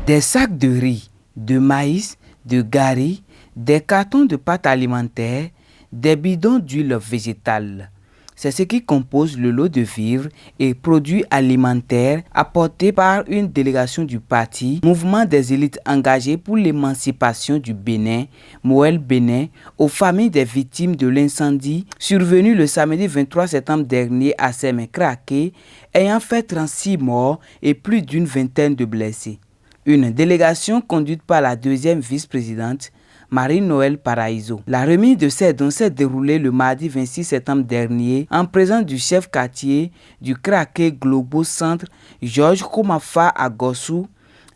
Des sacs de riz, de maïs, de gari, des cartons de pâtes alimentaires, des bidons d'huile végétale. C'est ce qui compose le lot de vivres et produits alimentaires apportés par une délégation du parti Mouvement des élites engagées pour l'émancipation du Bénin, Moël Bénin, aux familles des victimes de l'incendie survenu le samedi 23 septembre dernier à Sémé-Kraké, ayant fait 36 morts et plus d'une vingtaine de blessés. Une délégation conduite par la deuxième vice-présidente, Marie-Noël Paraiso. La remise de ces dons s'est déroulée le mardi 26 septembre dernier en présence du chef quartier du Kraké Globo Centre, Georges Komafa Agossou,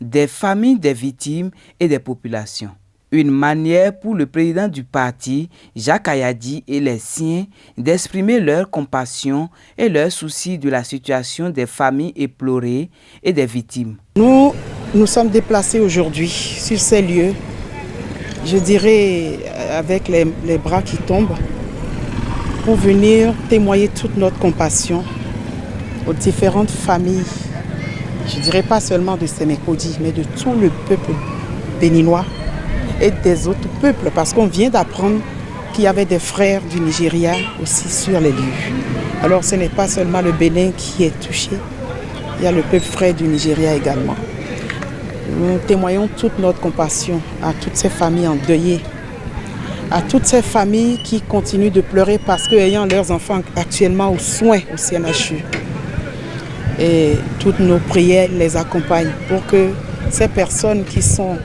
des familles des victimes et des populations. Une manière pour le président du parti, Jacques Ayadi, et les siens d'exprimer leur compassion et leur souci de la situation des familles éplorées et des victimes. Nous sommes déplacés aujourd'hui sur ces lieux, je dirais avec les bras qui tombent, pour venir témoigner toute notre compassion aux différentes familles, je dirais pas seulement de Sémékodi, mais de tout le peuple béninois et des autres peuples, parce qu'on vient d'apprendre qu'il y avait des frères du Nigeria aussi sur les lieux. Alors ce n'est pas seulement le Bénin qui est touché, il y a le peuple frère du Nigeria également. Nous témoignons toute notre compassion à toutes ces familles endeuillées, à toutes ces familles qui continuent de pleurer parce qu'ayant leurs enfants actuellement aux soins au CNHU. Et toutes nos prières les accompagnent pour que ces personnes qui sont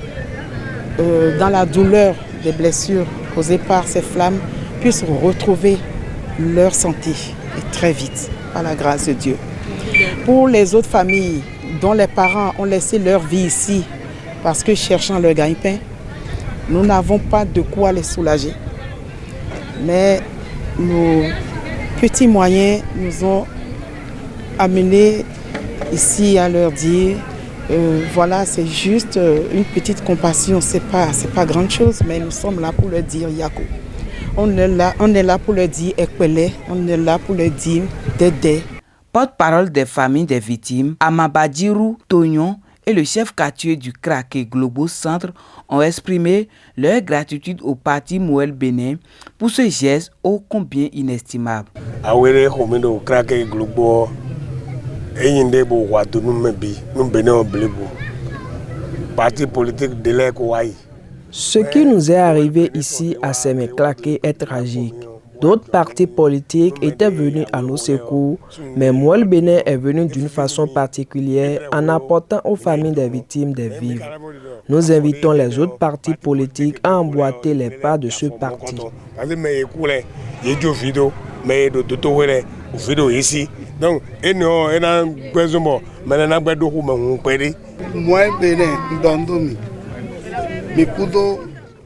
dans la douleur des blessures causées par ces flammes puissent retrouver leur santé et très vite, par la grâce de Dieu. Pour les autres familles dont les parents ont laissé leur vie ici parce que cherchant leur gagne-pain, nous n'avons pas de quoi les soulager. Mais nos petits moyens nous ont amenés ici à leur dire voilà, c'est juste une petite compassion, c'est pas grande chose, mais nous sommes là pour leur dire Yako. On est là pour leur dire Ekwele, on est là pour leur dire Dédé. Porte-parole des familles des victimes, Amabadjirou Tognon et le chef quartier du Kraké Globo Centre ont exprimé leur gratitude au parti Moël Bénin pour ce geste ô combien inestimable. Ce qui nous est arrivé ici à Sémé-Kraké est tragique. D'autres partis politiques étaient venus à nos secours, mais Moël Bénin est venu d'une façon particulière en apportant aux familles des victimes des vivres. Nous invitons les autres partis politiques à emboîter les pas de ce parti.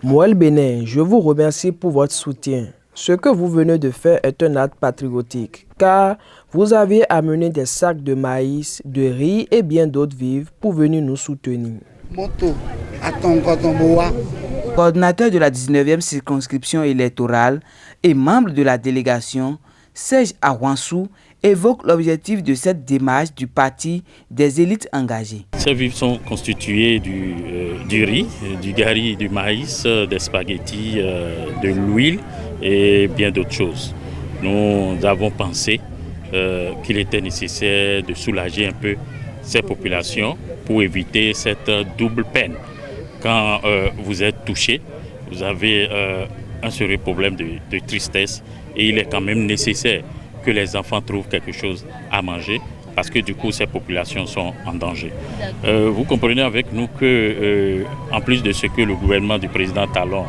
Moël Bénin, je vous remercie pour votre soutien. Ce que vous venez de faire est un acte patriotique, car vous avez amené des sacs de maïs, de riz et bien d'autres vivres pour venir nous soutenir. Coordinateur de la 19e circonscription électorale et membre de la délégation, Serge Awansou évoque l'objectif de cette démarche du parti des élites engagées. Ces vivres sont constitués du riz, du gari, du maïs, des spaghettis, de l'huile et bien d'autres choses. Nous avons pensé qu'il était nécessaire de soulager un peu ces populations pour éviter cette double peine. Quand vous êtes touché, vous avez un sérieux problème de tristesse et il est quand même nécessaire que les enfants trouvent quelque chose à manger parce que du coup ces populations sont en danger. Vous comprenez avec nous que en plus de ce que le gouvernement du président Talon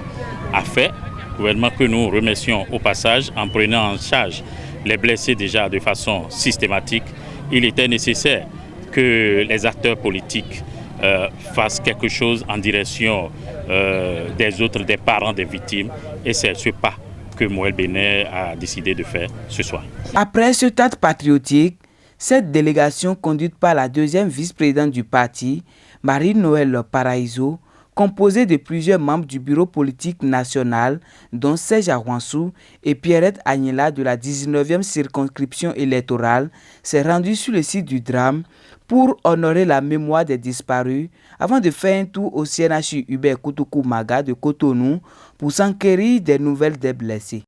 a fait, gouvernement que nous remercions au passage en prenant en charge les blessés déjà de façon systématique, il était nécessaire que les acteurs politiques fassent quelque chose en direction des autres, des parents des victimes, et c'est ce pas que Moël Bénin a décidé de faire ce soir. Après ce acte patriotique, cette délégation conduite par la deuxième vice-présidente du parti, Marie-Noël Paraiso, composé de plusieurs membres du bureau politique national, dont Serge Ahouansou et Pierrette Agnella de la 19e circonscription électorale, s'est rendu sur le site du drame pour honorer la mémoire des disparus avant de faire un tour au CNHU Hubert Koutoukou Maga de Cotonou pour s'enquérir des nouvelles des blessés.